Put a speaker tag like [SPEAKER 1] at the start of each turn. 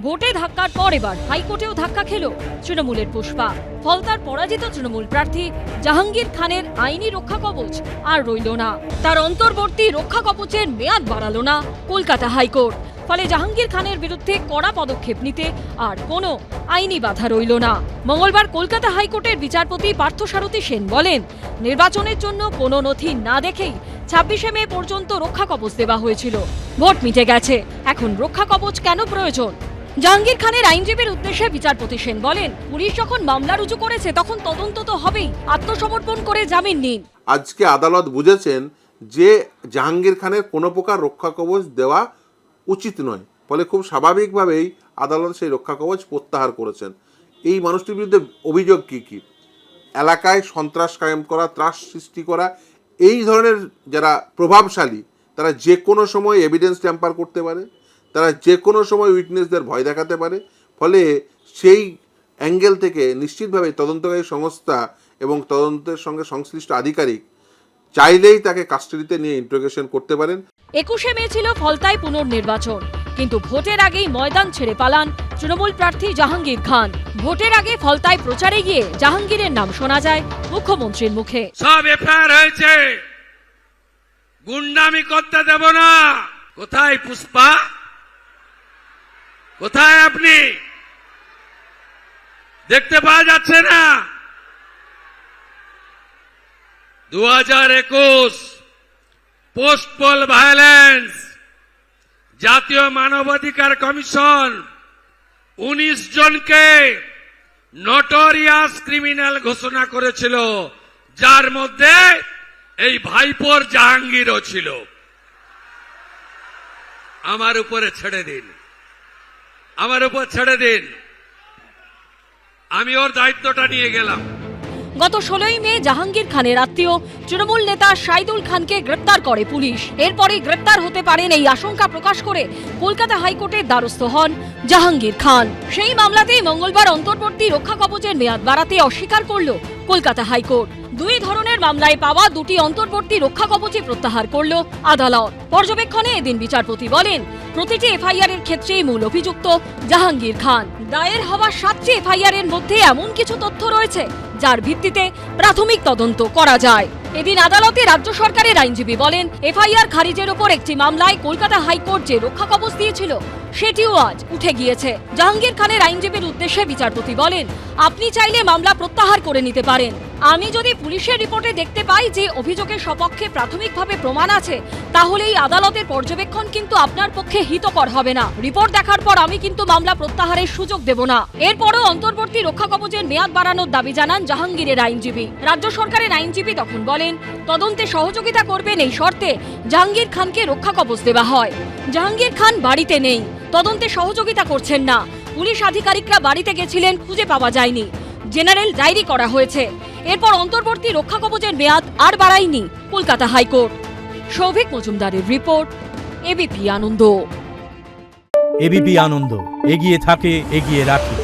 [SPEAKER 1] ভোটে ধাক্কার পর এবার হাইকোর্টেও ধাক্কা খেল তৃণমূলের পুষ্পা। ফলতার পরাজিত তৃণমূল প্রার্থী জাহাঙ্গীর খানের আইনি রক্ষা কবচ আর রইল না। তার অন্তর্বর্তী রক্ষা কবচের মেয়াদ বাড়ালো না কলকাতা হাইকোর্ট। ফলে জাহাঙ্গীর খানের বিরুদ্ধে কড়া পদক্ষেপ নিতে আর কোনো আইনি বাধা রইল না। মঙ্গলবার কলকাতা হাইকোর্টের বিচারপতি পার্থসারথী সেন বলেন, নির্বাচনের জন্য কোনো নথি না দেখেই 26শে মে পর্যন্ত রক্ষা কবচ দেওয়া হয়েছিল। ভোট মিটে গেছে, এখন রক্ষা কবচ কেন প্রয়োজন? জাহাঙ্গীর খানের আইনজীবীর উদ্দেশ্যে বিচারপতি সেন বলেন, পুলিশ যখন মামলা রুজু করেছে তখন তদন্ত তো হবেই, আত্মসমর্পণ করে জামিন নিন।
[SPEAKER 2] আজকে আদালত বুঝেছেন যে জাহাঙ্গীর খানের কোনো প্রকার রক্ষা কবচ দেওয়া উচিত নয়, ফলে খুব স্বাভাবিকভাবেই আদালত সেই রক্ষা কবচ প্রত্যাহার করেছেন। এই মানুষটির বিরুদ্ধে অভিযোগ কি কি? এলাকায় সন্ত্রাস কায়েম করা, ত্রাস সৃষ্টি করা, এই ধরনের যারা প্রভাবশালী তারা যে কোনো সময় এভিডেন্স ট্যাম্পার করতে পারে, তারা যে কোনো সময় উইটনেসদের ভয় দেখাতে পারে। ফলে সেই অ্যাঙ্গেল থেকে নিশ্চিতভাবে তদন্তকারী সংস্থা এবং তদন্তের সঙ্গে সংশ্লিষ্ট আধিকারিক চাইলেই তাকে কাস্টাডিতে নিয়ে ইন্টারোগেশন করতে পারেন।
[SPEAKER 1] 21শে মে ছিল ফলতায় পুনর্নির্বাচন, কিন্তু ভোটের আগেই ময়দান ছেড়ে পালান তৃণমূল প্রার্থী জাহাঙ্গীর খান। ভোটের আগে ফলতায় প্রচারে গিয়ে জাহাঙ্গীরের নাম শোনা যায় মুখ্যমন্ত্রীর মুখে।
[SPEAKER 3] সব এফআইআর হয়েছে, গুন্ডামি করতে দেব না। কোথায় পুষ্পা? কোথায় আপনি? দেখতে পাওয়া যাচ্ছে না? 2021 পোস্ট পোল ভায়োলেন্স, জাতীয় মানবাধিকার কমিশন 19 জনকে নটোরিয়াস ক্রিমিনাল ঘোষণা করেছিল, যার মধ্যে এই ভাইপোর জাহাঙ্গীরও ছিল। আমার উপরে ছেড়ে দিন, আমার উপর ছেড়ে দিন, আমি ওর দায়িত্বটা নিয়ে গেলাম।
[SPEAKER 1] গত 16ই মে জাহাঙ্গীর খানের আত্মীয় তৃণমূল নেতা সাইদুল খানকে গ্রেপ্তার করে পুলিশ। এরপরই গ্রেপ্তার হতে পারেন এই আশঙ্কা প্রকাশ করে কলকাতা হাইকোর্টের দ্বারস্থ হন জাহাঙ্গীর খান। সেই মামলাতেই মঙ্গলবার অন্তর্বর্তী রক্ষা কবচের মেয়াদ বাড়াতে অস্বীকার করল কলকাতা হাইকোর্ট। দুই ধরনের মামলায় পাওয়া দুটি অন্তর্বর্তী রক্ষা কবচই প্রত্যাহার করল আদালত। পর্যবেক্ষণে এদিন বিচারপতি বলেন, প্রতিটি এফআইআর এর ক্ষেত্রেই মূল অভিযুক্ত জাহাঙ্গীর খান। দায়ের হওয়া 7টি এফআইআর এর মধ্যে এমন কিছু তথ্য রয়েছে যার ভিত্তিতে প্রাথমিক তদন্ত করা যায়। এদিন আদালতে রাজ্য সরকারের আইনজীবী বলেন, এফআইআর খারিজের ওপর একটি মামলায় কলকাতা হাইকোর্ট যে রক্ষা কবচ দিয়েছিল সেটিও আজ উঠে গিয়েছে। জাহাঙ্গীর খানের আইনজীবীর উদ্দেশ্যে বিচারপতি বলেন, আপনি চাইলে মামলা প্রত্যাহার করে নিতে পারেন। আমি যদি পুলিশের রিপোর্টে দেখতে পাই যে অভিযোগের সপক্ষে প্রাথমিকভাবে প্রমাণ আছে, তাহলে এই আদালতের পর্যবেক্ষণ কিন্তু আপনার পক্ষে হিতকর হবে না। রিপোর্ট দেখার পর আমি কিন্তু মামলা প্রত্যাহারের সুযোগ দেব না। এরপরও অন্তর্বর্তী রক্ষা কবচের মেয়াদ বাড়ানোর দাবি জানান জাহাঙ্গীরের আইনজীবী। রাজ্য সরকারের আইনজীবী তখন বলেন, তদন্তে সহযোগিতা করবেন এই শর্তে জাহাঙ্গীর খানকে রক্ষা কবচ দেওয়া হয়। জাহাঙ্গীর খান বাড়িতে নেই, তদন্তে সহযোগিতা করছেন না। পুলিশ আধিকারিকরা বাড়িতে গেছিলেন, খুঁজে পাওয়া যায়নি। জেনারেল ডায়েরি করা হয়েছে। এরপর অন্তর্বর্তী রক্ষা কবচের মেয়াদ আর বাড়ায়নি কলকাতা হাইকোর্ট। সৌভিক মজুমদারের রিপোর্ট, এবিপি আনন্দ।
[SPEAKER 4] এবিপি আনন্দ, এগিয়ে থাকে, এগিয়ে রাখে।